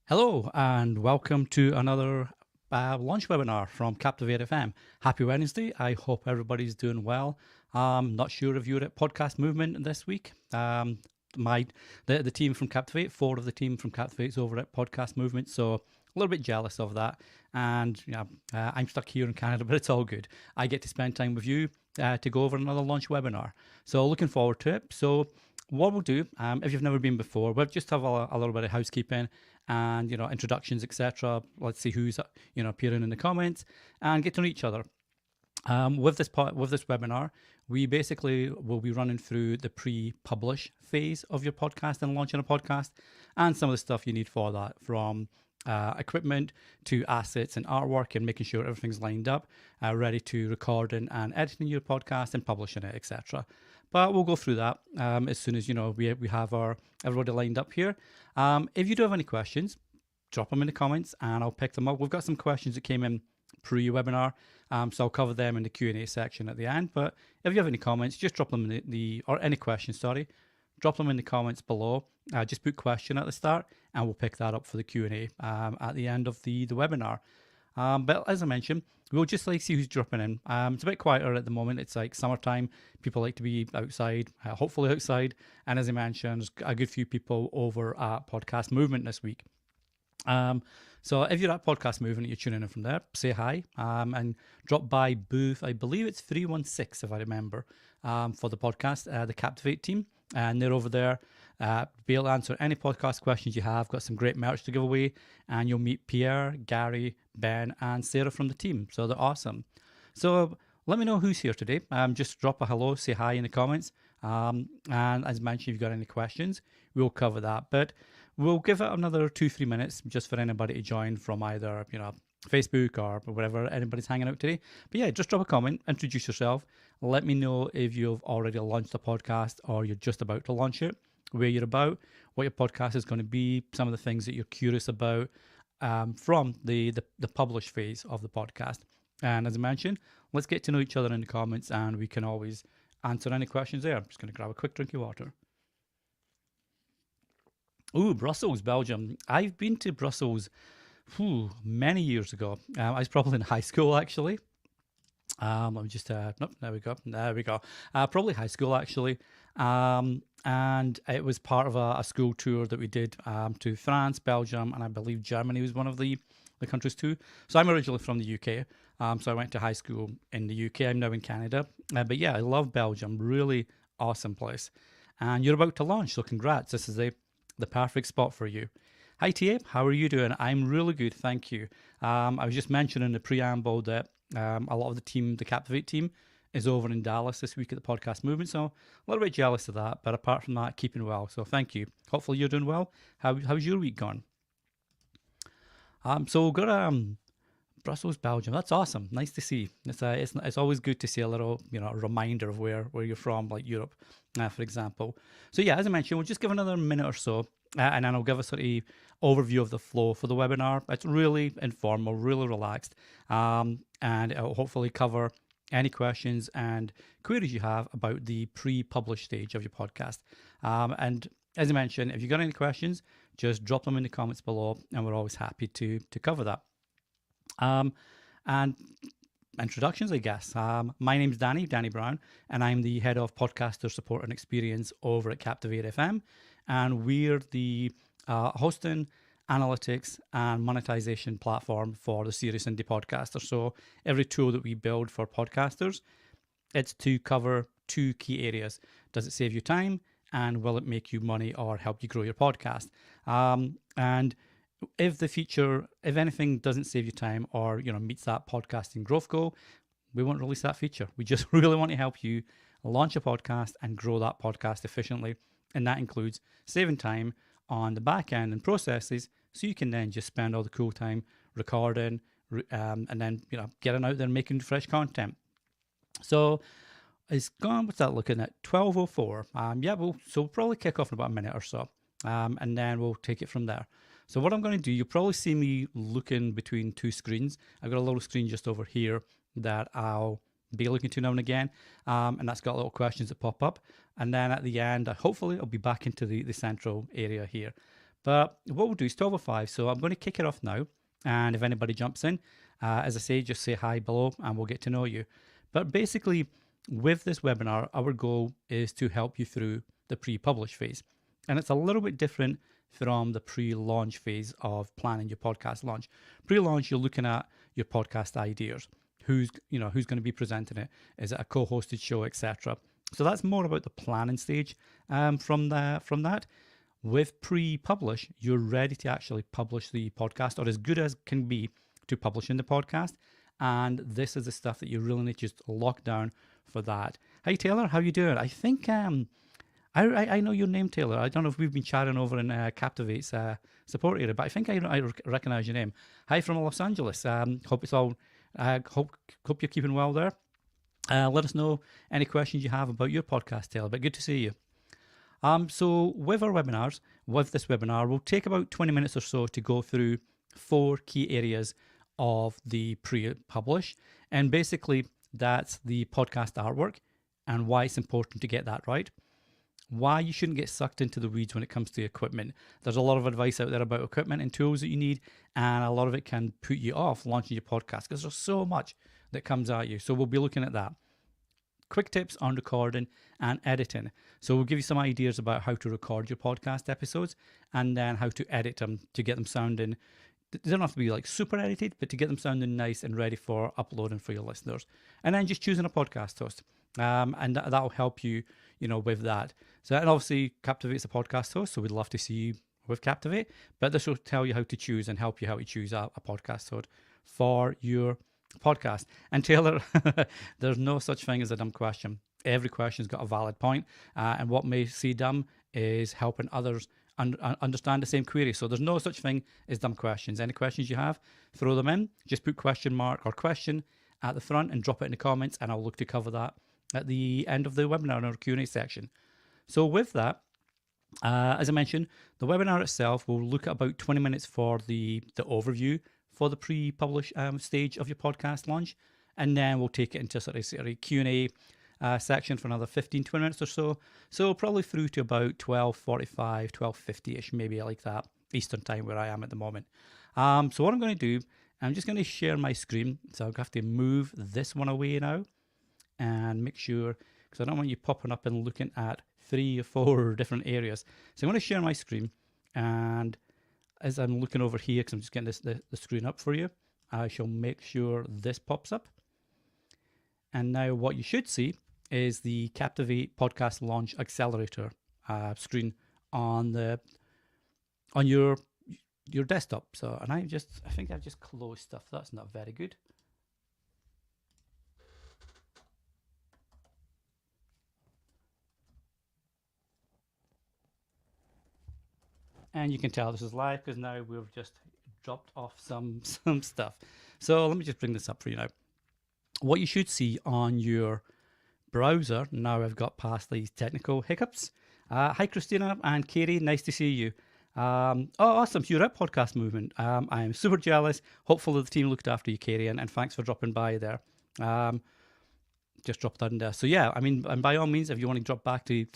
Hello and welcome to another launch webinar from Captivate FM. Happy Wednesday. I hope everybody's doing well. Not sure if you're at Podcast Movement this week. The team from Captivate, four of the team from Captivate is over at Podcast Movement, so a little bit jealous of that. And I'm stuck here in Canada, but it's all good. I get to spend time with you to go over another launch webinar. So looking forward to it. So what we'll do, if you've never been before, we'll just have a little bit of housekeeping and introductions, etc. Let's see who's appearing in the comments and get to know each other. With this webinar, we basically will be running through the pre-publish phase of your podcast and launching a podcast, and some of the stuff you need for that, from equipment to assets and artwork, and making sure everything's lined up, ready to recording and editing your podcast and publishing it, etc. But we'll go through that as soon as we have everybody lined up here. If you do have any questions, drop them in the comments and I'll pick them up. We've got some questions that came in pre-webinar, so I'll cover them in the Q&A section at the end. But if you have any comments, just drop them in or any questions, drop them in the comments below. Just put question at the start and we'll pick that up for the Q&A at the end of the webinar. But as I mentioned, we'll just see who's dropping in. It's a bit quieter at the moment. It's like summertime. People like to be outside, hopefully outside. And as I mentioned, there's a good few people over at Podcast Movement this week. So if you're at Podcast Movement, you're tuning in from there, say hi and drop by booth, I believe it's 316 if I remember, for the podcast, the Captivate team. And they're over there. Be able to answer any podcast questions you have. Got some great merch to give away, and you'll meet Pierre, Gary, Ben, and Sarah from the team. So they're awesome. So let me know who's here today. Just drop a hello, say hi in the comments. And as mentioned, if you've got any questions, we'll cover that. But we'll give it another 2-3 minutes just for anybody to join from either Facebook or wherever anybody's hanging out today. But yeah, just drop a comment, introduce yourself. Let me know if you've already launched a podcast or you're just about to launch it, where you're about, what your podcast is going to be, some of the things that you're curious about from the publish phase of the podcast. And as I mentioned, let's get to know each other in the comments and we can always answer any questions there. I'm just going to grab a quick drink of water. Ooh, Brussels, Belgium. I've been to Brussels many years ago. I was probably in high school, actually. Let me just, nope, there we go. Probably high school, actually. And it was part of a school tour that we did to France, Belgium, and I believe Germany was one of the countries too. So I'm originally from the UK. So I went to high school in the UK. I'm now in Canada. But yeah, I love Belgium. Really awesome place. And you're about to launch, so congrats. This is the perfect spot for you. Hi, TA. How are you doing? I'm really good, thank you. I was just mentioning in the preamble that a lot of the team, the Captivate team, is over in Dallas this week at the Podcast Movement, so a little bit jealous of that, but apart from that, keeping well, so thank you. Hopefully you're doing well. How's your week gone? So we've got Brussels, Belgium. That's awesome. Nice to see. It's always good to see a little reminder of where you're from, like Europe, for example. So yeah, as I mentioned, we'll just give another minute or so, and then I'll give a sort of overview of the flow for the webinar. It's really informal, really relaxed, and it'll hopefully cover any questions and queries you have about the pre-published stage of your podcast. And as I mentioned, if you've got any questions, just drop them in the comments below, and we're always happy to cover that. And introductions, I guess. My name's Danny Brown, and I'm the head of podcaster support and experience over at Captivate FM. And we're the hosting, analytics, and monetization platform for the Serious Indie Podcaster. So every tool that we build for podcasters, it's to cover two key areas. Does it save you time? And will it make you money or help you grow your podcast? And if anything doesn't save you time or meets that podcasting growth goal, we won't release that feature. We just really want to help you launch a podcast and grow that podcast efficiently, and that includes saving time on the back end and processes, so you can then just spend all the cool time recording and then getting out there and making fresh content. So it's gone. What's that looking at? 12:04. We'll probably kick off in about a minute or so, and then we'll take it from there. So what I'm going to do, you'll probably see me looking between two screens. I've got a little screen just over here that I'll be looking to now and again, and that's got little questions that pop up. And then at the end, hopefully I'll be back into the central area here. But what we'll do is 12:05. So I'm going to kick it off now. And if anybody jumps in, as I say, just say hi below and we'll get to know you. But basically, with this webinar, our goal is to help you through the pre-publish phase. And it's a little bit different from the pre-launch phase of planning your podcast launch. Pre-launch, you're looking at your podcast ideas. Who's going to be presenting it? Is it a co-hosted show, etc.? So that's more about the planning stage from that. With pre-publish, you're ready to actually publish the podcast, or as good as can be to publishing the podcast. And this is the stuff that you really need to just lock down for that. Hey Taylor, how you doing? I think I know your name, Taylor. I don't know if we've been chatting over in Captivate's support area, but I think I recognize your name. Hi from Los Angeles. Hope it's all. Hope you're keeping well there. Let us know any questions you have about your podcast, Taylor. But good to see you. So with our webinars, with this webinar, we'll take about 20 minutes or so to go through 4 key areas of the pre-publish. And basically, that's the podcast artwork and why it's important to get that right. Why you shouldn't get sucked into the weeds when it comes to equipment. There's a lot of advice out there about equipment and tools that you need, and a lot of it can put you off launching your podcast because there's so much that comes at you. So we'll be looking at that. Quick tips on recording and editing. So we'll give you some ideas about how to record your podcast episodes and then how to edit them to get them sounding. They don't have to be like super edited, but to get them sounding nice and ready for uploading for your listeners. And then just choosing a podcast host. And that'll help you, with that. So, and obviously Captivate's a podcast host, so we'd love to see you with Captivate. But this will tell you how to choose and help you how to choose a podcast host for your podcast. And Taylor, there's no such thing as a dumb question. Every question's got a valid point, and what may seem dumb is helping others understand the same query. So there's no such thing as dumb questions. Any questions you have, throw them in. Just put question mark or question at the front and drop it in the comments, and I'll look to cover that at the end of the webinar in our Q&A section. So with that, as I mentioned, the webinar itself will look at about 20 minutes for the overview for the pre-publish stage of your podcast launch, and then we'll take it into sort of Q&A section for another 15-20 minutes or so. So probably through to about 12:45, 12:50ish, maybe like that, Eastern time where I am at the moment. So what I'm going to do, I'm just going to share my screen. So I'll have to move this one away now and make sure, because I don't want you popping up and looking at 3 or 4 different areas. So I'm going to share my screen, and as I'm looking over here, because I'm just getting the screen up for you, I shall make sure this pops up. And now what you should see is the Captivate Podcast Launch Accelerator screen on your desktop. So, and I think I've just closed stuff. That's not very good. And you can tell this is live because now we've just dropped off some stuff. So let me just bring this up for you now. What you should see on your browser, now I've got past these technical hiccups. Hi, Christina and Katie, nice to see you. Awesome, you're at Podcast Movement. I am super jealous. Hopefully the team looked after you, Katie, and thanks for dropping by there. Just dropped that in there. So yeah, I mean, and by all means, if you want to drop back to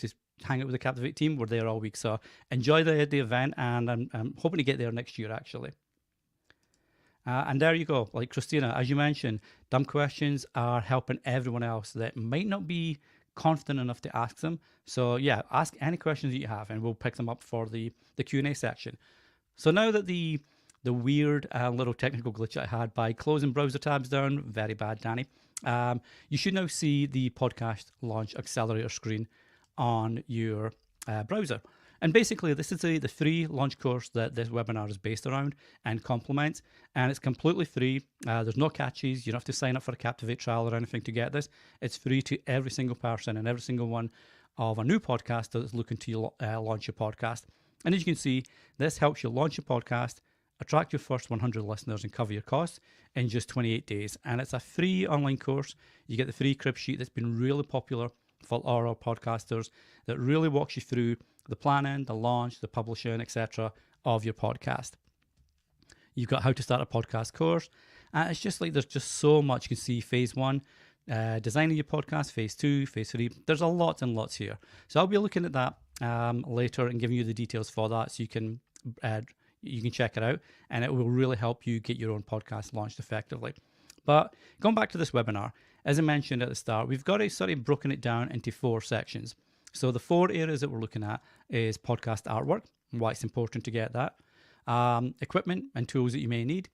hang out with the Captivate team, we're there all week. So enjoy the event, and I'm hoping to get there next year, actually. And there you go. Like Christina, as you mentioned, dumb questions are helping everyone else that might not be confident enough to ask them. So yeah, ask any questions that you have, and we'll pick them up for the Q&A section. So now that the weird little technical glitch I had by closing browser tabs down, very bad, Danny, you should now see the Podcast Launch Accelerator screen on your browser. And basically, this is the free launch course that this webinar is based around and complements. And it's completely free. There's no catches. You don't have to sign up for a Captivate trial or anything to get this. It's free to every single person and every single one of a new podcaster that's looking to launch your podcast. And as you can see, this helps you launch your podcast, attract your first 100 listeners, and cover your costs in just 28 days. And it's a free online course. You get the free crib sheet that's been really popular for our podcasters, that really walks you through the planning, the launch, the publishing, etc. of your podcast. You've got how to start a podcast course. It's just like there's just so much. You can see phase 1, designing your podcast, phase 2, phase 3. There's a lot and lots here. So I'll be looking at that later and giving you the details for that, so you can you can check it out, and it will really help you get your own podcast launched effectively. But going back to this webinar, as I mentioned at the start, we've got to sort of broken it down into 4 sections. So the 4 areas that we're looking at is podcast artwork, why it's important to get that, equipment and tools that you may need,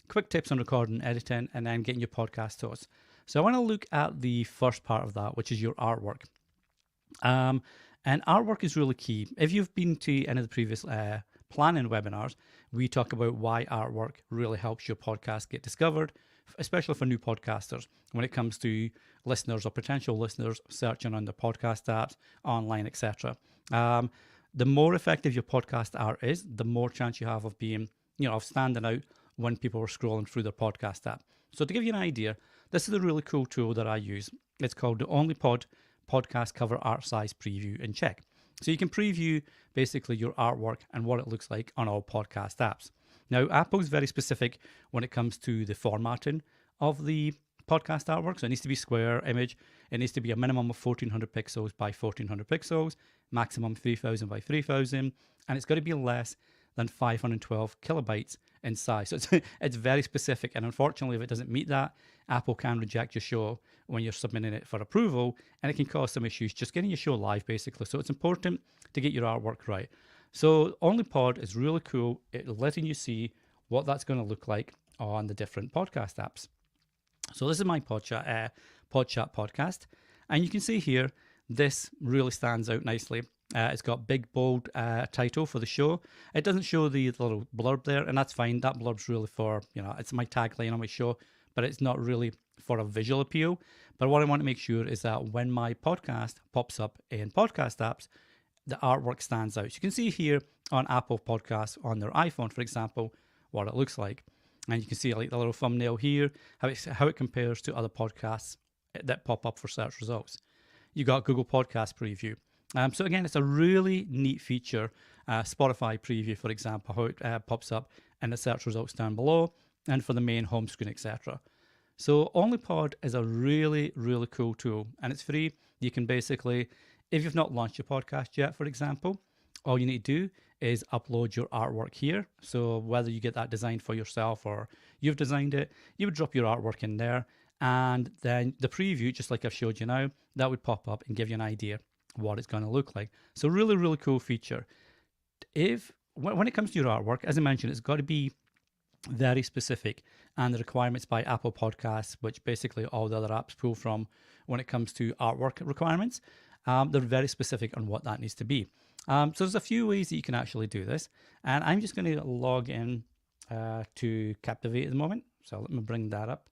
quick tips on recording and editing, and then getting your podcast hosts. So I want to look at the first part of that, which is your artwork. And artwork is really key. If you've been to any of the previous planning webinars, we talk about why artwork really helps your podcast get discovered, especially for new podcasters when it comes to listeners or potential listeners searching on the podcast apps, online, etc. The more effective your podcast art is, the more chance you have of being, of standing out when people are scrolling through their podcast app. So to give you an idea, this is a really cool tool that I use. It's called the OnlyPod Podcast Cover Art Size Preview and Check. So you can preview basically your artwork and what it looks like on all podcast apps. Now, Apple's very specific when it comes to the formatting of the podcast artwork. So it needs to be square image. It needs to be a minimum of 1400 pixels by 1400 pixels, maximum 3000 by 3000, and it's got to be less than 512 kilobytes in size. So it's very specific, and unfortunately, if it doesn't meet that, Apple can reject your show when you're submitting it for approval, and it can cause some issues just getting your show live, basically. So it's important to get your artwork right. So OnlyPod is really cool. It's letting you see what that's going to look like on the different podcast apps. So this is my PodChat podcast, and you can see here, this really stands out nicely. It's got big, bold title for the show. It doesn't show the little blurb there, and that's fine. That blurb's really for, it's my tagline on my show, but it's not really for a visual appeal. But what I want to make sure is that when my podcast pops up in podcast apps, the artwork stands out. So you can see here on Apple Podcasts on their iPhone, for example, what it looks like. And you can see like the little thumbnail here, how it compares to other podcasts that pop up for search results. You got Google Podcast Preview. So again, it's a really neat feature. Spotify Preview, for example, how it pops up in the search results down below, and for the main home screen, etc. So OnlyPod is a really, really cool tool, and it's free. You can basically, if you've not launched your podcast yet, for example, all you need to do is upload your artwork here. So whether you get that designed for yourself or you've designed it, you would drop your artwork in there, and then the preview, just like I've showed you now, that would pop up and give you an idea what it's going to look like. So really, really cool feature. When it comes to your artwork, as I mentioned, it's got to be very specific, and the requirements by Apple Podcasts, which basically all the other apps pull from when it comes to artwork requirements, they're very specific on what that needs to be. So there's a few ways that you can actually do this, and I'm just going to log in to Captivate at the moment. So let me bring that up.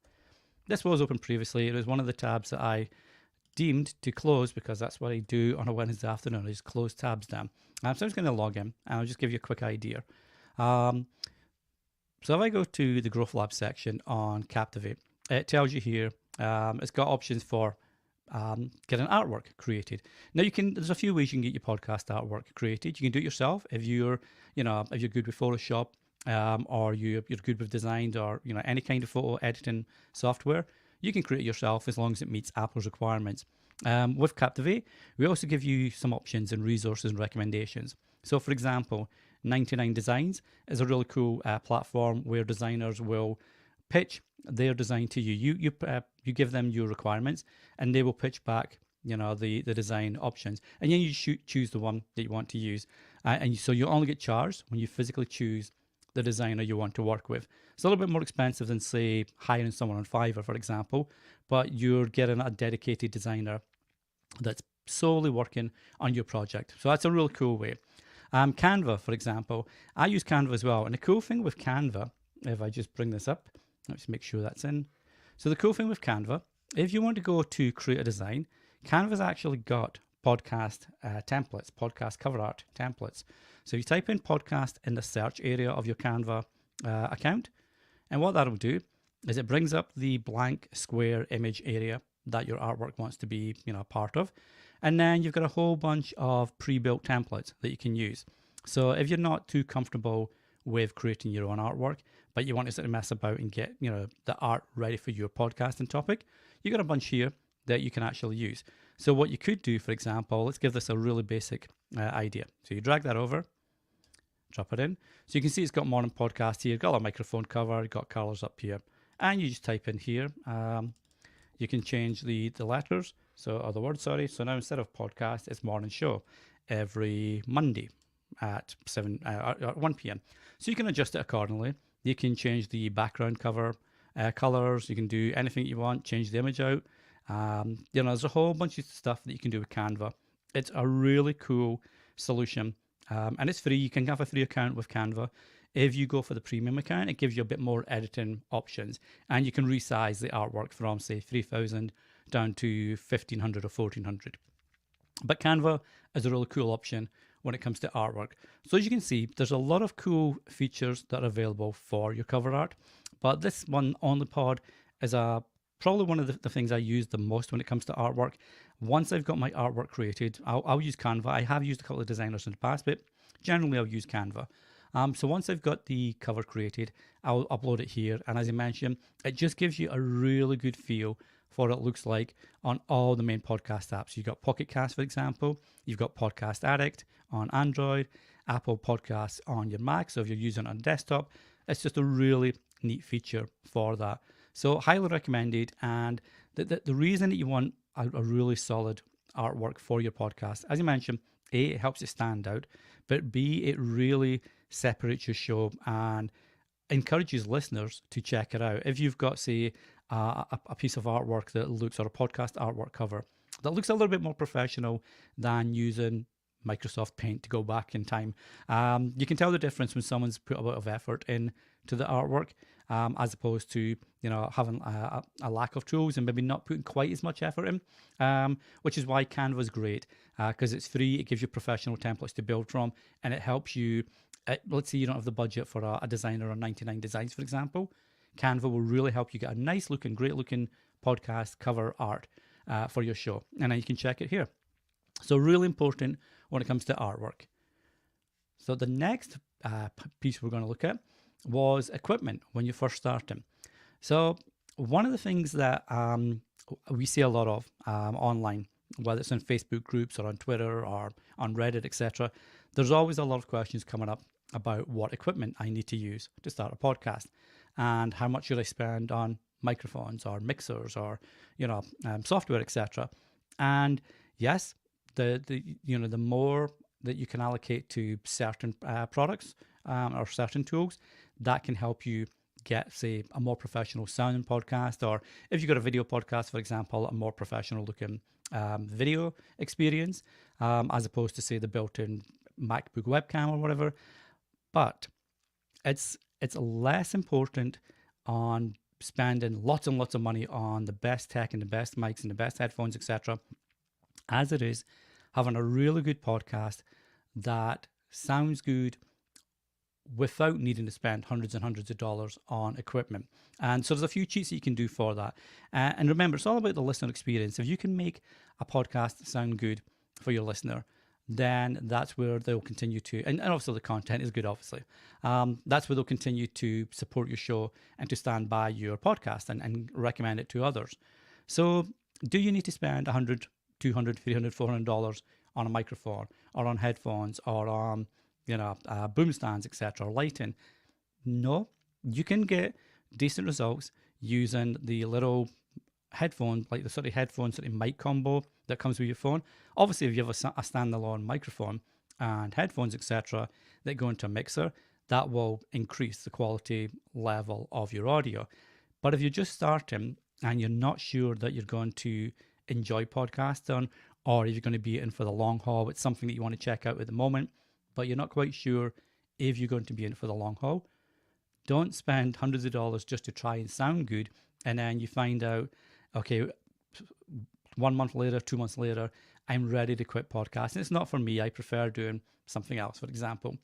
This was open previously. It was one of the tabs that I deemed to close because that's what I do on a Wednesday afternoon. I just close tabs down. So I'm just going to log in, and I'll just give you a quick idea. So if I go to the Growth Lab section on Captivate, it tells you here, it's got options for getting artwork created. Now there's a few ways you can get your podcast artwork created. You can do it yourself if you're good with Photoshop, or you're good with Design, or any kind of photo editing software. You can create it yourself as long as it meets Apple's requirements. With Captivate, we also give you some options and resources and recommendations. So for example, 99 Designs is a really cool platform where designers will pitch their design to you. You give them your requirements, and they will pitch back the design options, and then you choose the one that you want to use, so you only get charged when you physically choose the designer you want to work with. It's a little bit more expensive than, say, hiring someone on Fiverr, for example, but you're getting a dedicated designer that's solely working on your project. So that's a real cool way. Canva, for example, I use Canva as well. And the cool thing with Canva, if I just bring this up, let's make sure that's in. So the cool thing with Canva, if you want to go to create a design, Canva's actually got podcast templates, podcast cover art templates. So you type in podcast in the search area of your Canva account, and what that'll do is it brings up the blank square image area that your artwork wants to be, part of. And then you've got a whole bunch of pre-built templates that you can use. So if you're not too comfortable with creating your own artwork, but you want to sort of mess about and get, the art ready for your podcasting topic, you got a bunch here that you can actually use. So what you could do, for example, let's give this a really basic idea. So you drag that over, drop it in. So you can see it's got morning podcast here, got a microphone cover, got colors up here. And you just type in here. You can change the letters, or the words, sorry. So now instead of podcast, it's morning show every Monday at 1 p.m. So you can adjust it accordingly. You can change the background cover colors. You can do anything you want, change the image out. There's a whole bunch of stuff that you can do with Canva. It's a really cool solution, and it's free. You can have a free account with Canva. If you go for the premium account, it gives you a bit more editing options, and you can resize the artwork from, say, 3,000 down to 1,500 or 1,400. But Canva is a really cool option when it comes to artwork. So as you can see, there's a lot of cool features that are available for your cover art. But this one on the pod is probably one of the things I use the most when it comes to artwork. Once I've got my artwork created, I'll use Canva. I have used a couple of designers in the past, but generally I'll use Canva. So once I've got the cover created, I'll upload it here. And as I mentioned, it just gives you a really good feel for what it looks like on all the main podcast apps. You've got Pocket Cast, for example. You've got Podcast Addict on Android, Apple Podcasts on your Mac. So if you're using it on desktop, it's just a really neat feature for that. So highly recommended. And the reason that you want a really solid artwork for your podcast, as you mentioned, A, it helps it stand out, but B, it really separates your show and encourages listeners to check it out. If you've got, say, a piece of artwork that looks, or a podcast artwork cover that looks a little bit more professional than using Microsoft Paint to go back in time, you can tell the difference when someone's put a lot of effort into the artwork, as opposed to having a lack of tools and maybe not putting quite as much effort in, which is why Canva is great, because it's free. It gives you professional templates to build from, and it helps you. Let's say you don't have the budget for a designer on 99 Designs, for example. Canva will really help you get a nice looking, great looking podcast cover art for your show. And then you can check it here. So really important when it comes to artwork. So the next piece we're going to look at was equipment when you're first starting. So one of the things that we see a lot of online, whether it's in Facebook groups or on Twitter or on Reddit, etc., there's always a lot of questions coming up about what equipment I need to use to start a podcast, and how much should I spend on microphones or mixers or software, etc. And yes, the more that you can allocate to certain products or certain tools, that can help you get, say, a more professional sounding podcast, or if you've got a video podcast, for example, a more professional looking video experience, as opposed to, say, the built-in MacBook webcam or whatever. But it's less important on spending lots and lots of money on the best tech and the best mics and the best headphones, etc., as it is having a really good podcast that sounds good without needing to spend hundreds and hundreds of dollars on equipment. And so there's a few cheats that you can do for that. And remember, it's all about the listener experience. If you can make a podcast sound good for your listener, then that's where they'll continue to, and obviously the content is good, obviously. That's where they'll continue to support your show and to stand by your podcast and recommend it to others. So do you need to spend $100, $200, $300, $400 on a microphone or on headphones or on boom stands, etc., or lighting? No, you can get decent results using the little headphone, like the sort of headphones, sort of mic combo that comes with your phone. Obviously, if you have a standalone microphone and headphones, etc., that go into a mixer, that will increase the quality level of your audio. But if you're just starting and you're not sure that you're going to enjoy podcasting, or if you're going to be in for the long haul, it's something that you want to check out at the moment, but you're not quite sure if you're going to be in for the long haul, don't spend hundreds of dollars just to try and sound good, and then you find out, okay, 1 month later, 2 months later, I'm ready to quit podcasting. It's not for me. I prefer doing something else, for example.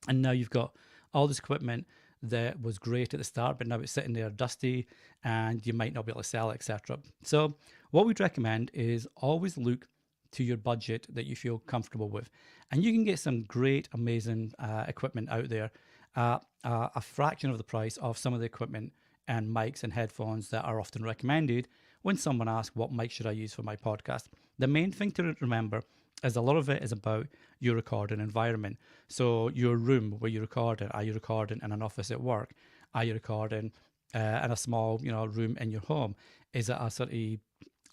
And now you've got all this equipment that was great at the start, but now it's sitting there dusty and you might not be able to sell it, etc. So what we'd recommend is always look to your budget that you feel comfortable with. And you can get some great, amazing equipment out there, a fraction of the price of some of the equipment and mics and headphones that are often recommended when someone asks, what mic should I use for my podcast? The main thing to remember is a lot of it is about your recording environment. So your room where you record it, are you recording in an office at work? Are you recording in a small, room in your home? Is it a sort of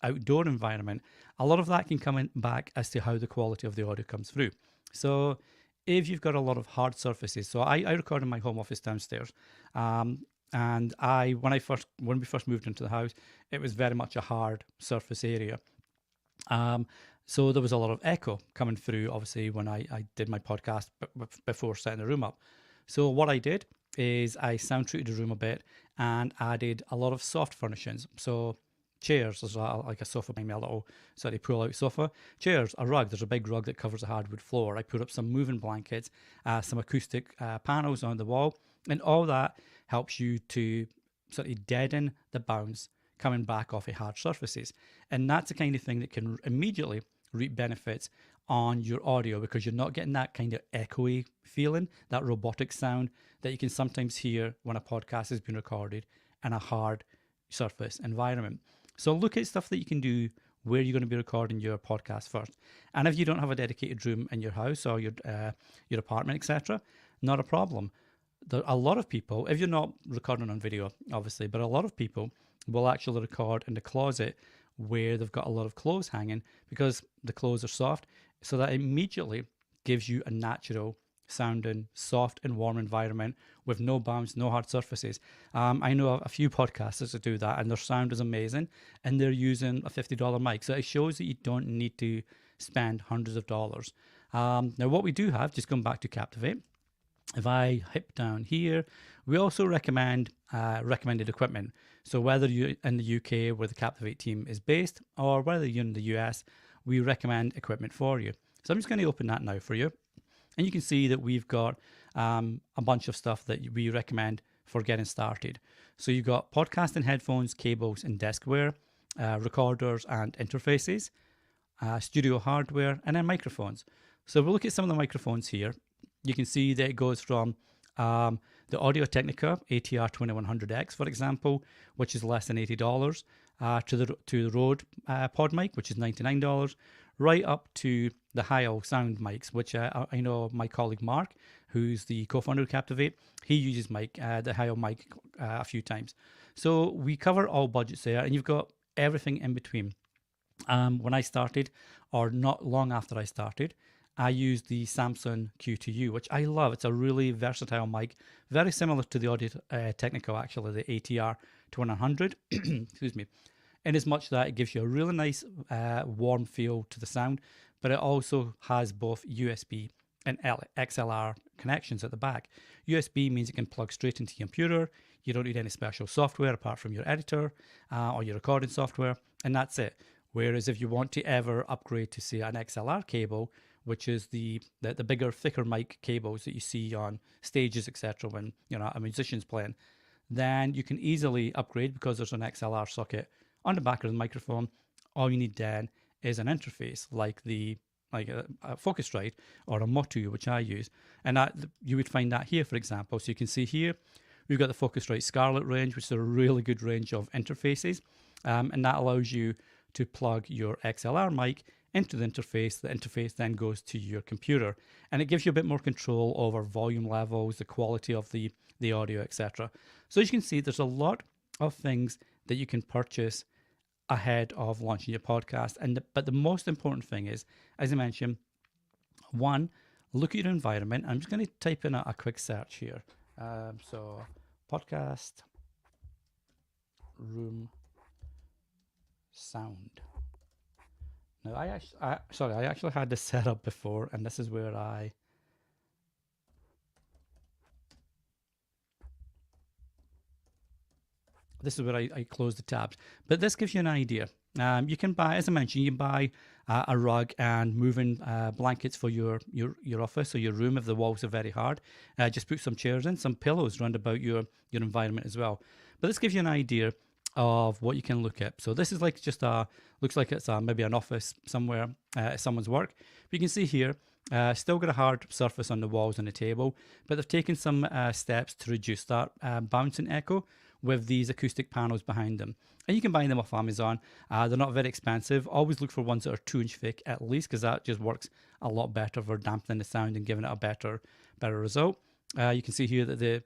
outdoor environment? A lot of that can come in back as to how the quality of the audio comes through. So if you've got a lot of hard surfaces, so I record in my home office downstairs, and when we first moved into the house, it was very much a hard surface area. So there was a lot of echo coming through, obviously, when I did my podcast before setting the room up. So what I did is I sound treated the room a bit and added a lot of soft furnishings. So chairs, there's like a sofa behind me, a little sort of pull-out sofa. Chairs, a rug, there's a big rug that covers the hardwood floor. I put up some moving blankets, some acoustic panels on the wall, and all that helps you to sort of deaden the bounce coming back off of hard surfaces. And that's the kind of thing that can immediately reap benefits on your audio, because you're not getting that kind of echoey feeling, that robotic sound that you can sometimes hear when a podcast has been recorded in a hard surface environment. So look at stuff that you can do where you're going to be recording your podcast first. And if you don't have a dedicated room in your house or your apartment, etc., not a problem. A lot of people, if you're not recording on video, obviously, but a lot of people will actually record in the closet where they've got a lot of clothes hanging, because the clothes are soft. So that immediately gives you a natural sounding, soft and warm environment with no bounce, no hard surfaces. I know a few podcasters that do that, and their sound is amazing, and they're using a $50 mic. So it shows that you don't need to spend hundreds of dollars. Now, what we do have, just going back to Captivate, if I hip down here, we also recommend recommended equipment. So whether you're in the UK where the Captivate team is based, or whether you're in the US, we recommend equipment for you. So I'm just going to open that now for you. And you can see that we've got a bunch of stuff that we recommend for getting started. So you've got podcasting headphones, cables and deskwear, recorders and interfaces, studio hardware, and then microphones. So we'll look at some of the microphones here. You can see that it goes from the Audio-Technica ATR 2100X, for example, which is less than $80, to the Rode PodMic, which is $99, right up to the Heil Sound mics, which I know my colleague Mark, who's the co-founder of Captivate, he uses the Heil mic a few times. So we cover all budgets there, and you've got everything in between. When I started, or not long after I started, I used the Samson Q2U, which I love. It's a really versatile mic, very similar to the Audio-Technica, actually, the ATR 2100, excuse me, in as much that it gives you a really nice warm feel to the sound, but it also has both USB and XLR connections at the back. USB means it can plug straight into your computer. You don't need any special software apart from your editor or your recording software, and that's it. Whereas if you want to ever upgrade to, say, an XLR cable, which is the bigger, thicker mic cables that you see on stages, etc., when a musician's playing, then you can easily upgrade because there's an XLR socket on the back of the microphone. All you need then is an interface like a Focusrite or a Motu, which I use, and that you would find that here, for example. So you can see here we've got the Focusrite Scarlett range, which is a really good range of interfaces, and that allows you to plug your XLR mic into the interface. The interface then goes to your computer, and it gives you a bit more control over volume levels, the quality of the audio, etc. So as you can see, there's a lot of things that you can purchase ahead of launching your podcast. But the most important thing is, as I mentioned, one, look at your environment. I'm just going to type in a quick search here. So podcast room sound. Now, I actually had this set up before, and this is where I close the tabs. But this gives you an idea. You can buy, as I mentioned, you can buy a rug and moving blankets for your office or your room if the walls are very hard. Just put some chairs in, some pillows around about your environment as well. But this gives you an idea of what you can look at. So this is like just looks like it's maybe an office somewhere, someone's work. But you can see here, still got a hard surface on the walls and the table, but they've taken some steps to reduce that bounce and echo with these acoustic panels behind them. And you can buy them off Amazon. They're not very expensive. Always look for ones that are 2-inch thick at least, because that just works a lot better for dampening the sound and giving it a better result. You can see here that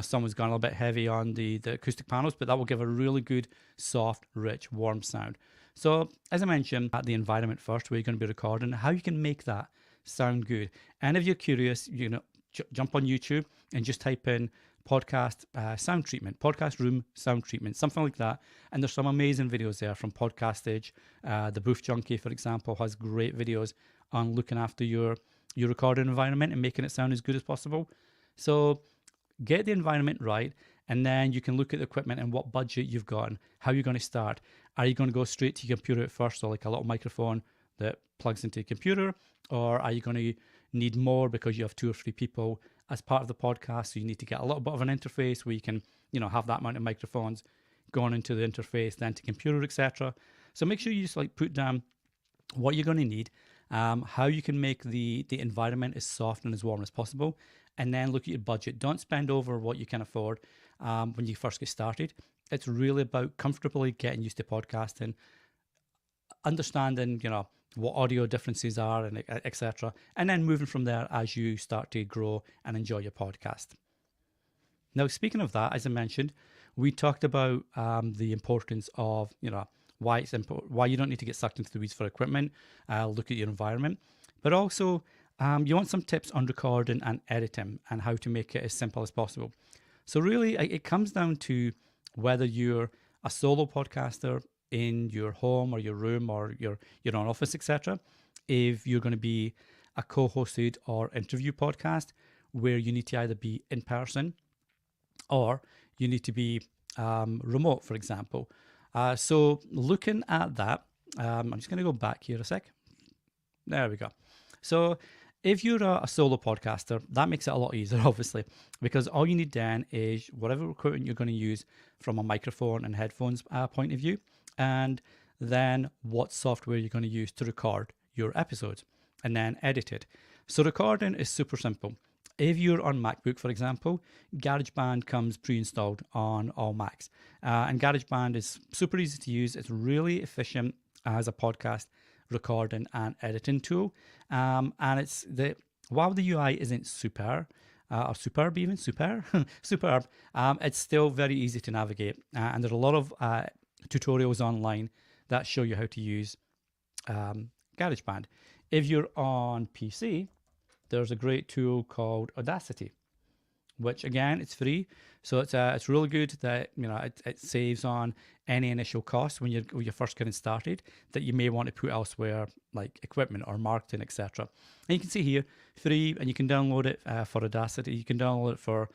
someone's gone a little bit heavy on the acoustic panels, but that will give a really good, soft, rich, warm sound. So as I mentioned, at the environment first, where you're going to be recording, how you can make that sound good. And if you're curious, jump on YouTube and just type in podcast sound treatment, podcast room sound treatment, something like that. And there's some amazing videos there from Podcastage. The Booth Junkie, for example, has great videos on looking after your recording environment and making it sound as good as possible. So get the environment right, and then you can look at the equipment and what budget you've got and how you're going to start. Are you going to go straight to your computer at first, so like a little microphone that plugs into your computer, or are you going to need more because you have 2 or 3 people as part of the podcast, so you need to get a little bit of an interface where you can have that amount of microphones going into the interface, then to computer, etc. So make sure you just put down what you're going to need, how you can make the environment as soft and as warm as possible, and then look at your budget. Don't spend over what you can afford when you first get started. It's really about comfortably getting used to podcasting, understanding what audio differences are, and etc. And then moving from there as you start to grow and enjoy your podcast. Now, speaking of that, as I mentioned, we talked about the importance of why you don't need to get sucked into the weeds for equipment. Look at your environment, but also you want some tips on recording and editing and how to make it as simple as possible. So really, it comes down to whether you're a solo podcaster in your home or your room or your own office, etc. If you're going to be a co-hosted or interview podcast where you need to either be in person or you need to be remote, for example. So looking at that, I'm just going to go back here a sec. There we go. So if you're a solo podcaster, that makes it a lot easier, obviously, because all you need then is whatever equipment you're going to use from a microphone and headphones point of view, and then what software you're going to use to record your episodes and then edit it. So recording is super simple. If you're on MacBook, for example, GarageBand comes pre-installed on all Macs. And GarageBand is super easy to use. It's really efficient as a podcast recording and editing tool. And while the UI isn't superb, it's still very easy to navigate. And there's a lot of tutorials online that show you how to use GarageBand. If you're on PC, there's a great tool called Audacity, which again, it's free. So it's really good that it saves on any initial costs when you're first getting started that you may want to put elsewhere, like equipment or marketing, etc. And you can see here, free, and you can download it for Audacity. You can download it for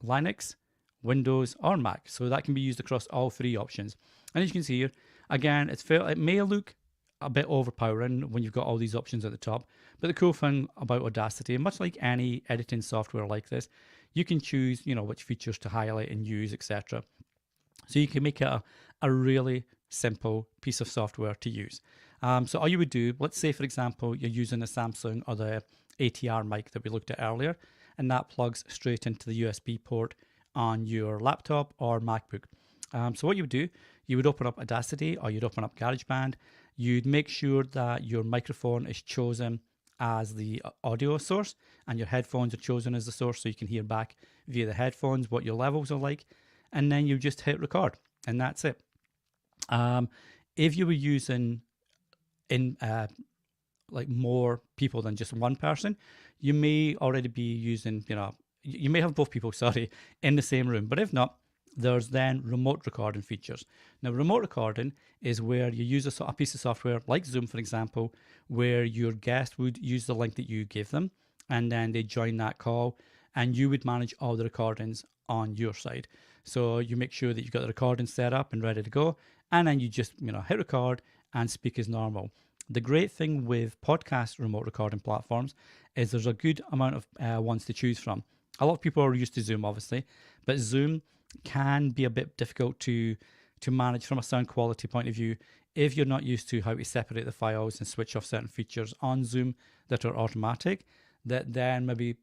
Linux, Windows, or Mac. So that can be used across all 3 options. And as you can see here, again, it may look a bit overpowering when you've got all these options at the top. But the cool thing about Audacity, much like any editing software like this, you can choose, which features to highlight and use, etc. So you can make it a really simple piece of software to use. So all you would do, let's say, for example, you're using the Samsung or the ATR mic that we looked at earlier, and that plugs straight into the USB port on your laptop or MacBook. So what you would do, you would open up Audacity or you'd open up GarageBand. You'd make sure that your microphone is chosen as the audio source and your headphones are chosen as the source so you can hear back via the headphones what your levels are like. And then you just hit record and that's it. If you were using like more people than just one person, you may already be using, you may have both people, in the same room. But if not, there's then remote recording features. Now, remote recording is where you use a piece of software like Zoom, for example, where your guest would use the link that you give them, and then they join that call, and you would manage all the recordings on your side. So you make sure that you've got the recording set up and ready to go, and then you just hit record and speak as normal. The great thing with podcast remote recording platforms is there's a good amount of ones to choose from. A lot of people are used to Zoom, obviously, but Zoom can be a bit difficult to manage from a sound quality point of view if you're not used to how to separate the files and switch off certain features on Zoom that are automatic. that then maybe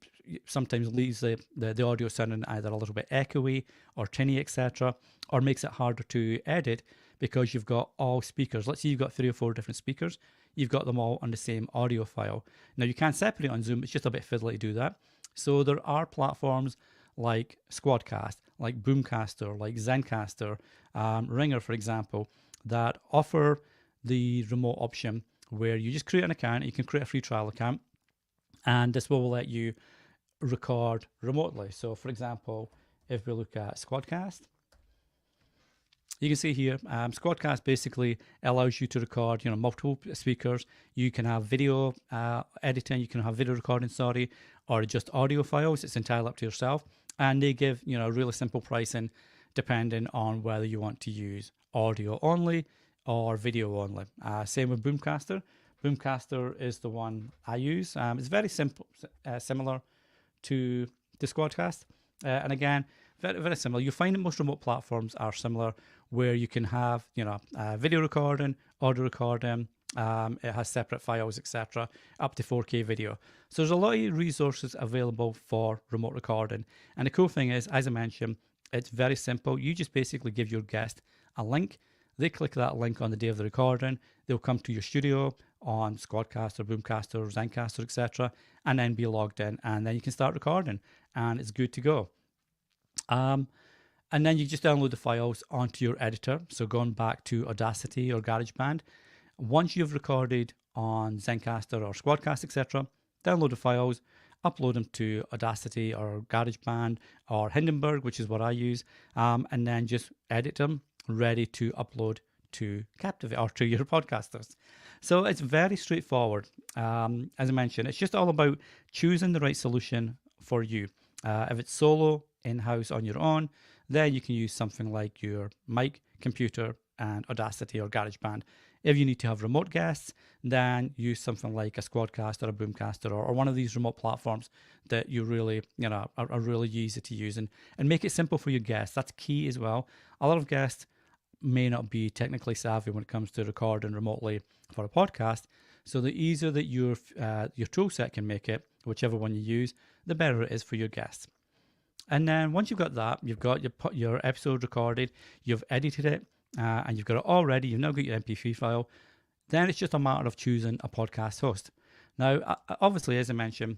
sometimes leaves the audio sounding either a little bit echoey or tinny, etc., or makes it harder to edit because you've got all speakers. Let's say you've got 3 or 4 different speakers. You've got them all on the same audio file. Now, you can separate on Zoom. It's just a bit fiddly to do that. So there are platforms like Squadcast, like Boomcaster, like Zencastr, Ringer, for example, that offer the remote option where you just create an account. You can create a free trial account, and this will let you record remotely. So, for example, if we look at Squadcast, you can see here, Squadcast basically allows you to record, multiple speakers. You can have video editing, you can have video recording, or just audio files. It's entirely up to yourself. And they give, really simple pricing depending on whether you want to use audio only or video only. Same with Boomcaster. Boomcaster is the one I use. It's very simple, similar to the Squadcast. And again, very, very similar. You find that most remote platforms are similar, where you can have, video recording, audio recording. It has separate files, etc., up to 4K video. So there's a lot of resources available for remote recording. And the cool thing is, as I mentioned, it's very simple. You just basically give your guest a link. They click that link on the day of the recording. They'll come to your studio on Squadcast or Boomcaster or Zencastr, etc., and then be logged in. And then you can start recording, and it's good to go. And then you just download the files onto your editor. So going back to Audacity or GarageBand, once you've recorded on Zencastr or Squadcast, etc., download the files, upload them to Audacity or GarageBand or Hindenburg, which is what I use, and then just edit them, ready to upload to Captivate or to your podcasters. So it's very straightforward. As I mentioned, it's just all about choosing the right solution for you. If it's solo, in-house on your own, then you can use something like your mic, computer, and Audacity or GarageBand. If you need to have remote guests, then use something like a Squadcast or a Boomcaster or one of these remote platforms that you really, are really easy to use, and make it simple for your guests. That's key as well. A lot of guests may not be technically savvy when it comes to recording remotely for a podcast. So the easier that your tool set can make it, whichever one you use, the better it is for your guests. And then once you've got that, you've got your episode recorded, you've edited it, and you've got it all ready, you've now got your MP3 file, then it's just a matter of choosing a podcast host. Now, obviously, as I mentioned,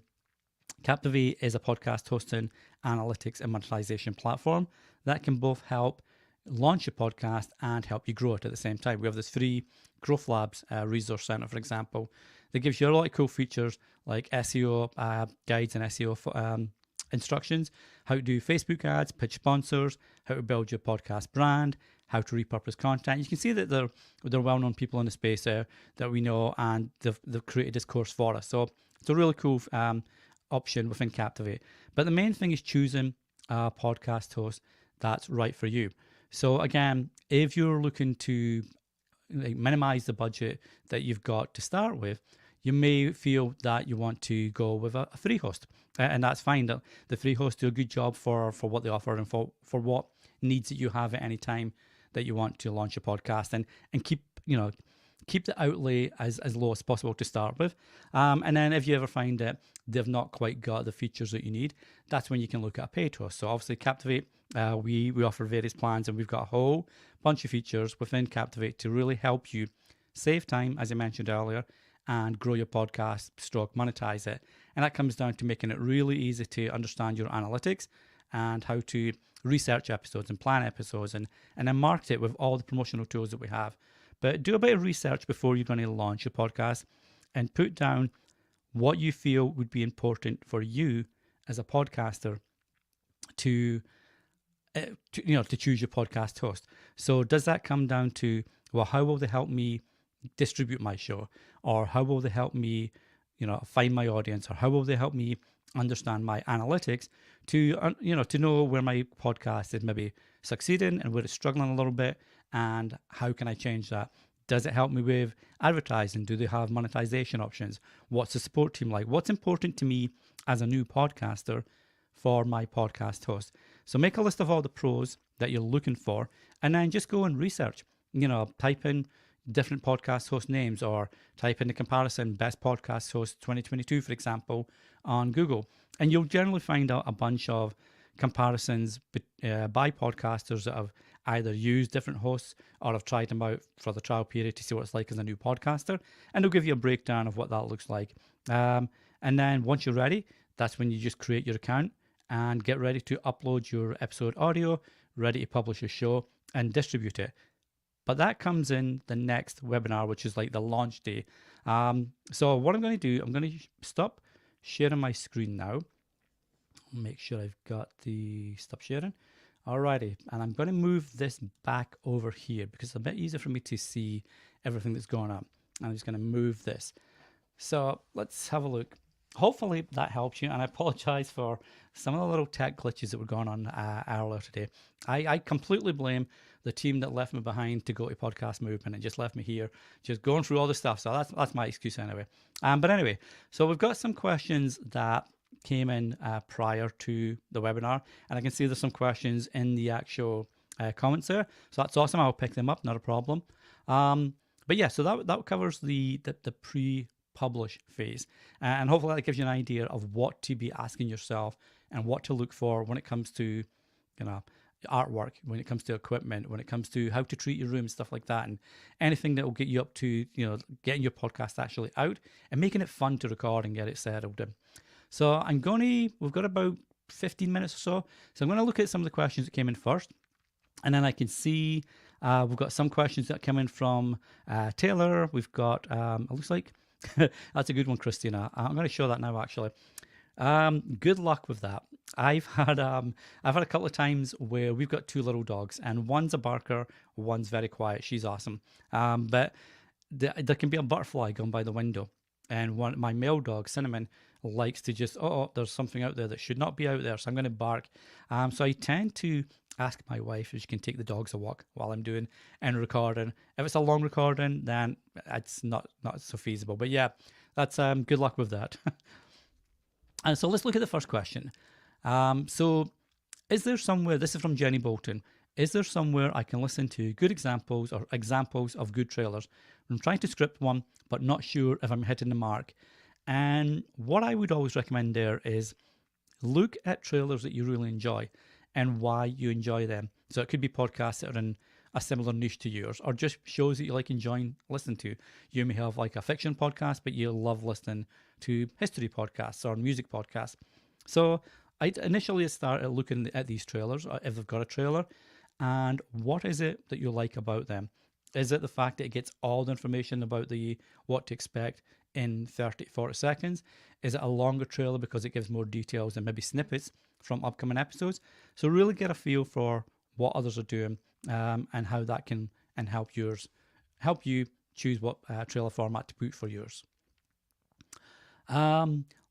Captivate is a podcast hosting, analytics, and monetization platform that can both help launch your podcast and help you grow it at the same time. We have this free Growth Labs resource center, for example, that gives you a lot of cool features like SEO guides and SEO instructions, how to do Facebook ads, pitch sponsors, how to build your podcast brand, how to repurpose content. You can see that they're well-known people in the space there that we know, and they've created this course for us. So it's a really cool option within Captivate. But the main thing is choosing a podcast host that's right for you. So again, if you're looking to minimize the budget that you've got to start with, you may feel that you want to go with a free host, and that's fine. The free hosts do a good job for what they offer and for what needs that you have at any time that you want to launch a podcast, and keep the outlay as low as possible to start with. And then if you ever find that they've not quite got the features that you need, that's when you can look at a paid host. So obviously Captivate, we offer various plans, and we've got a whole bunch of features within Captivate to really help you save time, as I mentioned earlier, and grow your podcast, monetize it. And that comes down to making it really easy to understand your analytics and how to research episodes and plan episodes, and then market it with all the promotional tools that we have. But do a bit of research before you're going to launch your podcast, and put down what you feel would be important for you as a podcaster to choose your podcast host. So does that come down to, well, how will they help me distribute my show, or how will they help me find my audience, or how will they help me understand my analytics to know where my podcast is maybe succeeding and where it's struggling a little bit, and how can I change that? Does it help me with advertising? Do they have monetization options? What's the support team like? What's important to me as a new podcaster for my podcast host? So make a list of all the pros that you're looking for, and then just go and research. Type in different podcast host names, or type in the comparison best podcast host 2022, for example, on Google. And you'll generally find out a bunch of comparisons by podcasters that have either used different hosts or have tried them out for the trial period to see what it's like as a new podcaster. And they'll give you a breakdown of what that looks like. And then once you're ready, that's when you just create your account and get ready to upload your episode audio, ready to publish your show and distribute it. But that comes in the next webinar, which is like the launch day. So what I'm going to do, I'm going to stop sharing my screen now. Make sure I've got the stop sharing. Alrighty, and I'm going to move this back over here because it's a bit easier for me to see everything that's going on. I'm just going to move this. So let's have a look. Hopefully that helps you, and I apologize for some of the little tech glitches that were going on earlier today. I completely blame the team that left me behind to go to Podcast Movement and just left me here just going through all the stuff. So that's my excuse anyway. But anyway, so we've got some questions that came in prior to the webinar, and I can see there's some questions in the actual comments there. So that's awesome. I'll pick them up, not a problem. But yeah, so that covers the pre-publish phase, and hopefully that gives you an idea of what to be asking yourself and what to look for when it comes to, artwork, when it comes to equipment, when it comes to how to treat your room, stuff like that, and anything that will get you up to, getting your podcast actually out and making it fun to record and get it settled in. So we've got about 15 minutes or so. So I'm going to look at some of the questions that came in first. And then I can see we've got some questions that come in from Taylor. We've got, it looks like, that's a good one, Christina. I'm going to show that now, actually. Good luck with that. I've had a couple of times where we've got two little dogs, and one's a barker, one's very quiet. She's awesome. But there can be a butterfly going by the window. And my male dog, Cinnamon, likes to just, there's something out there that should not be out there, so I'm going to bark. So I tend to ask my wife if she can take the dogs a walk while I'm doing and recording. If it's a long recording, then it's not so feasible. But yeah, that's good luck with that. And so let's look at the first question. So is there somewhere, this is from Jenny Bolton, is there somewhere I can listen to good examples or examples of good trailers? I'm trying to script one, but not sure if I'm hitting the mark. And what I would always recommend there is look at trailers that you really enjoy and why you enjoy them. So it could be podcasts that are in a similar niche to yours, or just shows that you like enjoying listening to. You may have like a fiction podcast, but you love listening to history podcasts or music podcasts. So I initially started looking at these trailers, if they've got a trailer, and what is it that you like about them? Is it the fact that it gets all the information about what to expect in 30, 40 seconds? Is it a longer trailer because it gives more details and maybe snippets from upcoming episodes? So really get a feel for what others are doing and how that can help you choose what trailer format to put for yours.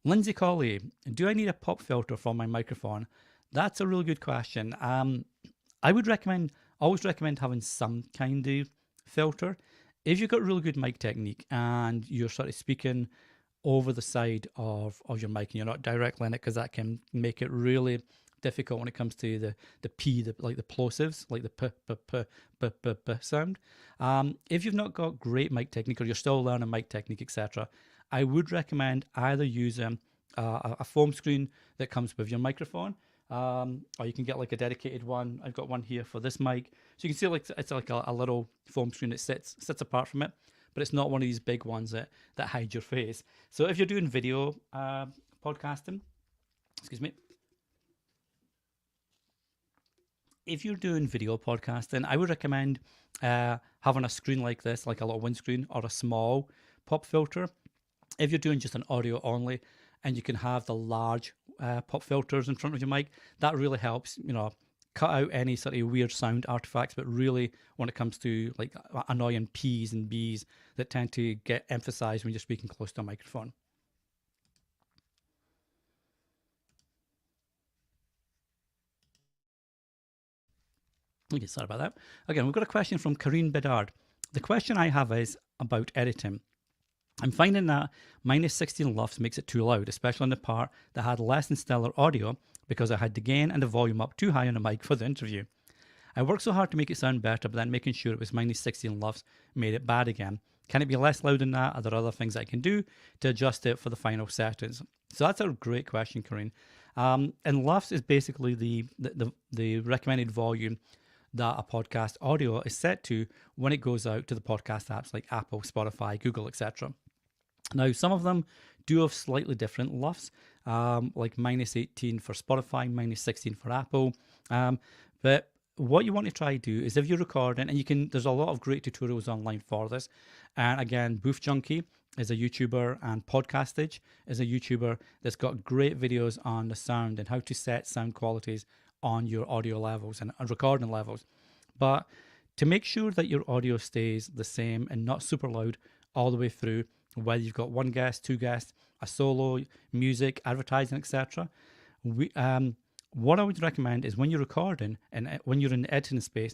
Lindsay Colley, do I need a pop filter for my microphone? That's a really good question. I would always recommend having some kind of filter. If you've got really good mic technique and you're sort of speaking over the side of your mic and you're not directly in it, because that can make it really difficult when it comes to the P, like the plosives, like the p sound. If you've not got great mic technique or you're still learning mic technique, etc., I would recommend either using a foam screen that comes with your microphone, or you can get like a dedicated one. I've got one here for this mic, so you can see like it's like a little foam screen that sits apart from it, but it's not one of these big ones that hide your face. So if you're doing video podcasting, if you're doing video podcasting, I would recommend having a screen like this, like a little windscreen or a small pop filter. If you're doing just an audio only, and you can have the large pop filters in front of your mic, that really helps, cut out any sort of weird sound artifacts. But really, when it comes to like annoying P's and B's that tend to get emphasized when you're speaking close to a microphone. Okay, sorry about that. Again, we've got a question from Karine Bedard. The question I have is about editing. I'm finding that minus 16 LUFS makes it too loud, especially on the part that had less than stellar audio because I had the gain and the volume up too high on the mic for the interview. I worked so hard to make it sound better, but then making sure it was minus 16 LUFS made it bad again. Can it be less loud than that? Are there other things I can do to adjust it for the final settings? So that's a great question, Corinne. And LUFS is basically the recommended volume that a podcast audio is set to when it goes out to the podcast apps like Apple, Spotify, Google, etc. Now, some of them do have slightly different LUFS, like minus 18 for Spotify, minus 16 for Apple. But what you want to try to do is if you're recording, and there's a lot of great tutorials online for this. And again, Booth Junkie is a YouTuber and Podcastage is a YouTuber that's got great videos on the sound and how to set sound qualities on your audio levels and recording levels. But to make sure that your audio stays the same and not super loud all the way through, whether you've got one guest, two guests, a solo, music, advertising, etc., what I would recommend is when you're recording and when you're in the editing space,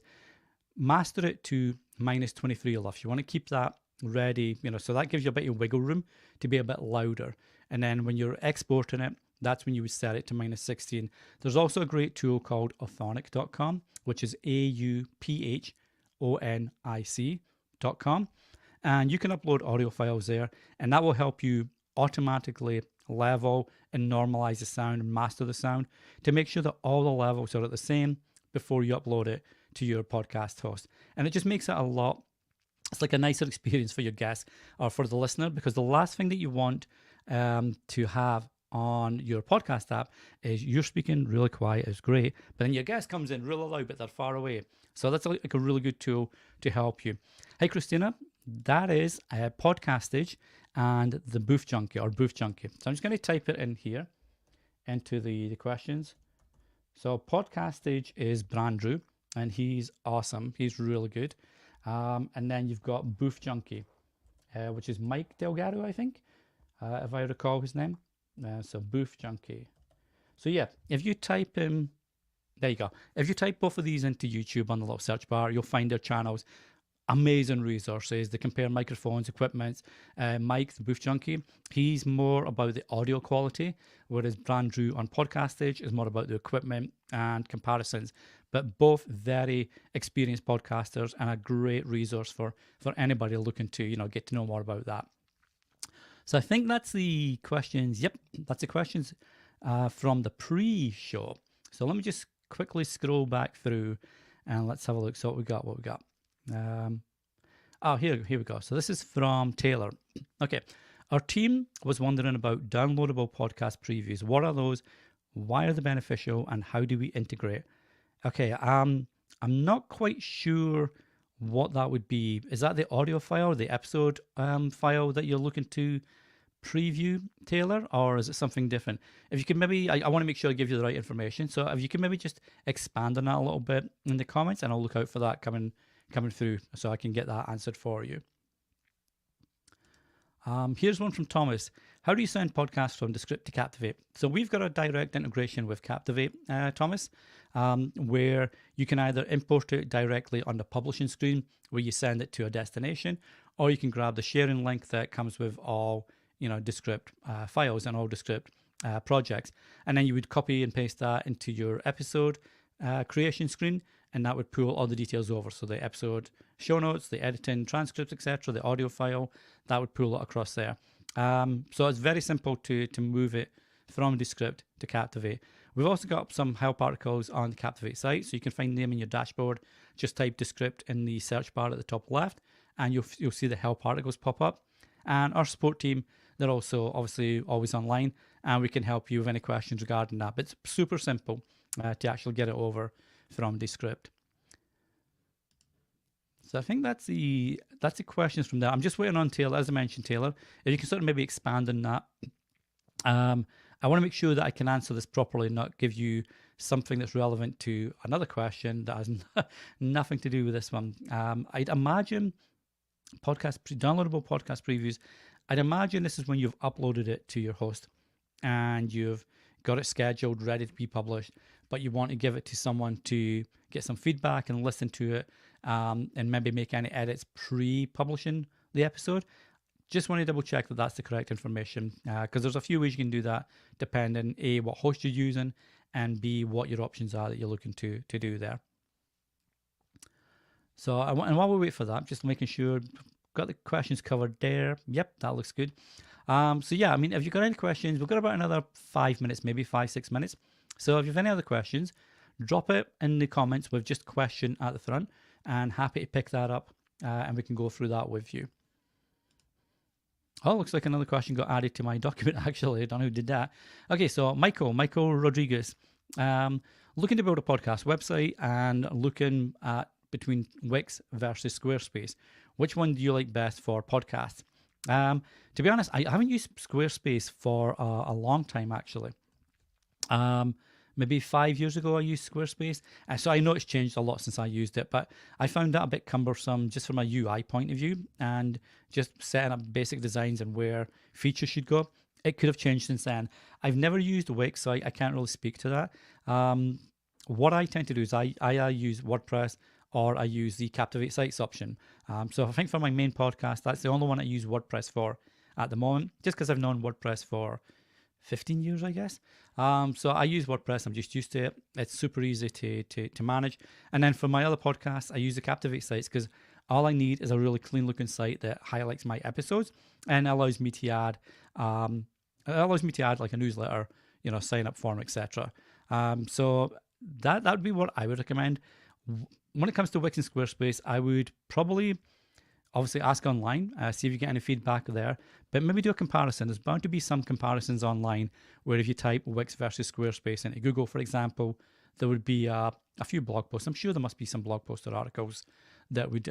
master it to minus 23 LUFS. You want to keep that ready, so that gives you a bit of wiggle room to be a bit louder. And then when you're exporting it, that's when you would set it to minus 16. There's also a great tool called auphonic.com, which is auphonic.com. And you can upload audio files there, and that will help you automatically level and normalize the sound and master the sound to make sure that all the levels are at the same before you upload it to your podcast host. And it just makes it it's like a nicer experience for your guests or for the listener, because the last thing that you want to have on your podcast app is you're speaking really quiet, it's great, but then your guest comes in really loud, but they're far away. So that's like a really good tool to help you. Hey, Christina, that is Podcastage and the Booth Junkie or Booth Junkie. So I'm just going to type it in here into the questions. So Podcastage is Brandrew, and he's awesome. He's really good. And then you've got Booth Junkie, which is Mike Delgado, I think, if I recall his name. So Booth Junkie. So yeah, if you type in, there you go. If you type both of these into YouTube on the little search bar, you'll find their channels. Amazing resources. They compare microphones, equipment. Mike, the Booth Junkie, he's more about the audio quality, whereas Brandrew on Podcastage is more about the equipment and comparisons. But both very experienced podcasters and a great resource for anybody looking to get to know more about that. So I think that's the questions. Yep, that's the questions from the pre-show. So let me just quickly scroll back through and let's have a look. So what we got. Here we go. So this is from Taylor. Okay. Our team was wondering about downloadable podcast previews. What are those? Why are they beneficial? And how do we integrate? Okay. I'm not quite sure what that would be. Is that the audio file, the episode file that you're looking to preview, Taylor, or is it something different? If you could maybe, I want to make sure I give you the right information. So if you can maybe just expand on that a little bit in the comments, and I'll look out for that coming through so I can get that answered for you. Here's one from Thomas. How do you send podcasts from Descript to Captivate? So we've got a direct integration with Captivate, Thomas, where you can either import it directly on the publishing screen where you send it to a destination, or you can grab the sharing link that comes with all Descript files and all Descript projects, and then you would copy and paste that into your episode creation screen, and that would pull all the details over. So the episode show notes, the editing, transcripts, etc., the audio file, that would pull it across there. So it's very simple to move it from Descript to Captivate. We've also got some help articles on the Captivate site, so you can find them in your dashboard. Just type Descript in the search bar at the top left, and you'll see the help articles pop up. And our support team, they're also obviously always online, and we can help you with any questions regarding that. But it's super simple to actually get it over from Descript. So I think that's the questions from there. I'm just waiting on Taylor, as I mentioned, Taylor. If you can sort of maybe expand on that. I want to make sure that I can answer this properly and not give you something that's relevant to another question that has nothing to do with this one. I'd imagine downloadable podcast previews, I'd imagine this is when you've uploaded it to your host and you've got it scheduled, ready to be published, but you want to give it to someone to get some feedback and listen to it, and maybe make any edits pre-publishing the episode. Just want to double check that that's the correct information, because there's a few ways you can do that depending A, what host you're using, and B, what your options are that you're looking to do there. So, and while we wait for that, just making sure got the questions covered there. Yep, that looks good. So yeah, I mean, if you've got any questions, we've got about another 5 minutes, maybe 5-6 minutes. So if you have any other questions, drop it in the comments with just question at the front, and happy to pick that up, and we can go through that with you. Oh, looks like another question got added to my document, actually. I don't know who did that. Okay, so Michael Rodriguez. Looking to build a podcast website and looking at between Wix versus Squarespace. Which one do you like best for podcasts? To be honest, I haven't used Squarespace for a long time, actually. Maybe 5 years ago I used Squarespace. So I know it's changed a lot since I used it, but I found that a bit cumbersome just from a UI point of view, and just setting up basic designs and where features should go. It could have changed since then. I've never used Wix, so I can't really speak to that. What I tend to do is I use WordPress, or I use the Captivate Sites option. So I think for my main podcast, that's the only one I use WordPress for at the moment, just because I've known WordPress for 15 years, I guess. So I use WordPress. I'm just used to it. It's super easy to manage. And then for my other podcasts, I use the Captivate Sites because all I need is a really clean looking site that highlights my episodes and allows me to add like a newsletter, sign up form, etc. So that would be what I would recommend. When it comes to Wix and Squarespace, I would probably obviously ask online, see if you get any feedback there, but maybe do a comparison. There's bound to be some comparisons online where if you type Wix versus Squarespace into Google, for example, there would be a few blog posts. I'm sure there must be some blog posts or articles that would,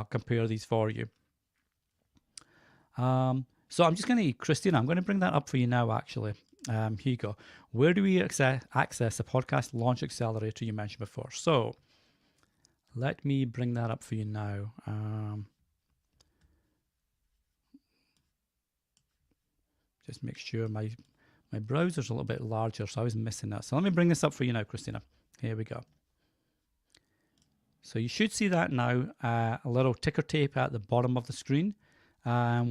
compare these for you. So I'm just going to, Christina, I'm going to bring that up for you now, actually. Here you go. Where do we access the podcast launch accelerator you mentioned before? So let me bring that up for you now. Just make sure my browser's a little bit larger, so I was missing that. So let me bring this up for you now, Christina. Here we go. So you should see that now, a little ticker tape at the bottom of the screen,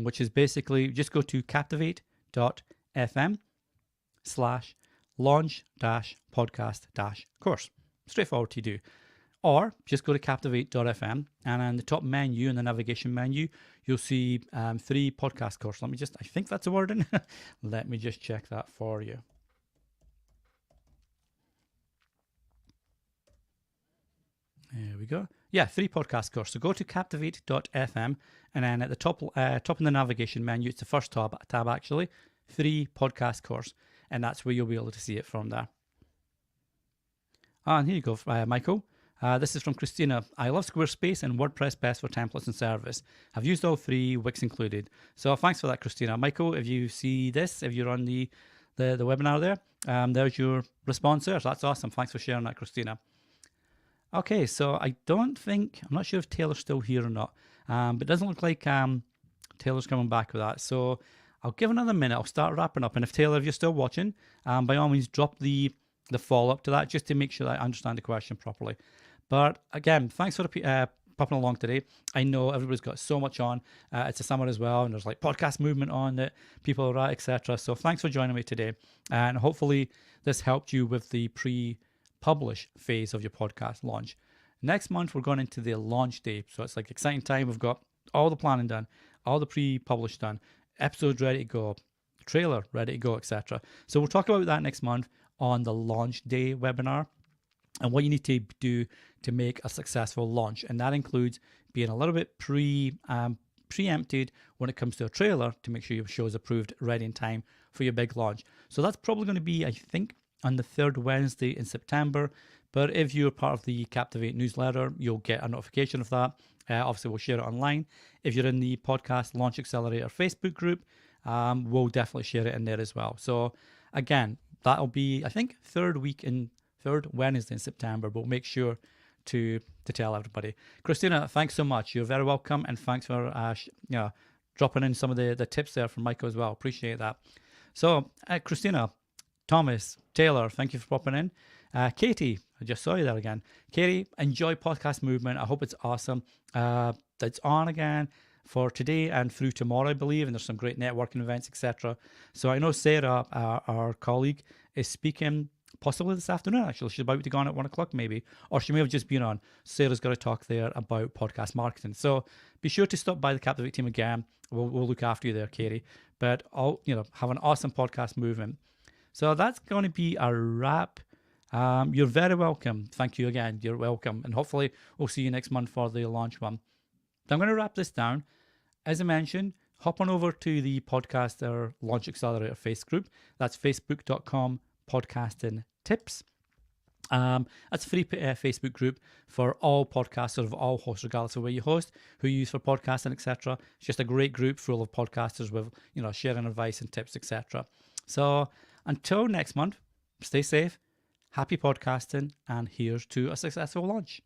which is basically just go to captivate.fm/launch-podcast-course. Straightforward to do. Or just go to captivate.fm, and in the top menu, in the navigation menu, you'll see 3 podcast courses. I think that's a word in. Let me just check that for you. There we go. Yeah, 3 podcast courses. So go to captivate.fm, and then at the top in the navigation menu, it's the first tab actually, 3 podcast course, and that's where you'll be able to see it from there. And here you go, Michael. This is from Christina. I love Squarespace and WordPress best for templates and service. I've used all 3, Wix included. So thanks for that, Christina. Michael, if you see this, if you're on the webinar there, there's your response there. So that's awesome. Thanks for sharing that, Christina. Okay, so I'm not sure if Taylor's still here or not, but it doesn't look like Taylor's coming back with that. So I'll give another minute. I'll start wrapping up. And if Taylor, if you're still watching, by all means, drop the follow-up to that just to make sure that I understand the question properly. But again, thanks for popping along today. I know everybody's got so much on. It's a summer as well, and there's like podcast movement on that people are at, etc. So thanks for joining me today. And hopefully this helped you with the pre-publish phase of your podcast launch. Next month, we're going into the launch day. So it's like exciting time. We've got all the planning done, all the pre-publish done, episodes ready to go, trailer ready to go, etc. So we'll talk about that next month on the launch day webinar, and what you need to do to make a successful launch. And that includes being a little bit preempted when it comes to a trailer to make sure your show is approved, ready in time for your big launch. So that's probably going to be, I think, on the 3rd Wednesday in September. But if you're part of the Captivate newsletter, you'll get a notification of that. Obviously, we'll share it online. If you're in the Podcast Launch Accelerator Facebook group, we'll definitely share it in there as well. So again, that'll be, I think, 3rd Wednesday in September. We'll make sure to tell everybody. Christina, thanks so much. You're very welcome, and thanks for dropping in some of the tips there from Michael as well. Appreciate that. So, Christina, Thomas, Taylor, thank you for popping in. Katie, I just saw you there again. Katie, enjoy Podcast Movement. I hope it's awesome. It's on again for today and through tomorrow, I believe, and there's some great networking events, etc. So I know Sarah, our colleague, is speaking possibly this afternoon, actually. She's about to go on at 1 o'clock maybe, or she may have just been on. Sarah's got a talk there about podcast marketing. So be sure to stop by the Captivate team again. We'll look after you there, Katie. But have an awesome podcast movement. So that's going to be a wrap. You're very welcome. Thank you again. You're welcome. And hopefully we'll see you next month for the launch one. So I'm going to wrap this down. As I mentioned, hop on over to the Podcaster Launch Accelerator Face group. That's facebook.com podcasting tips. That's a free Facebook group for all podcasters of all hosts, regardless of where you host, who you use for podcasting, etc. It's just a great group full of podcasters with, sharing advice and tips, etc. So until next month, stay safe, happy podcasting, and here's to a successful launch.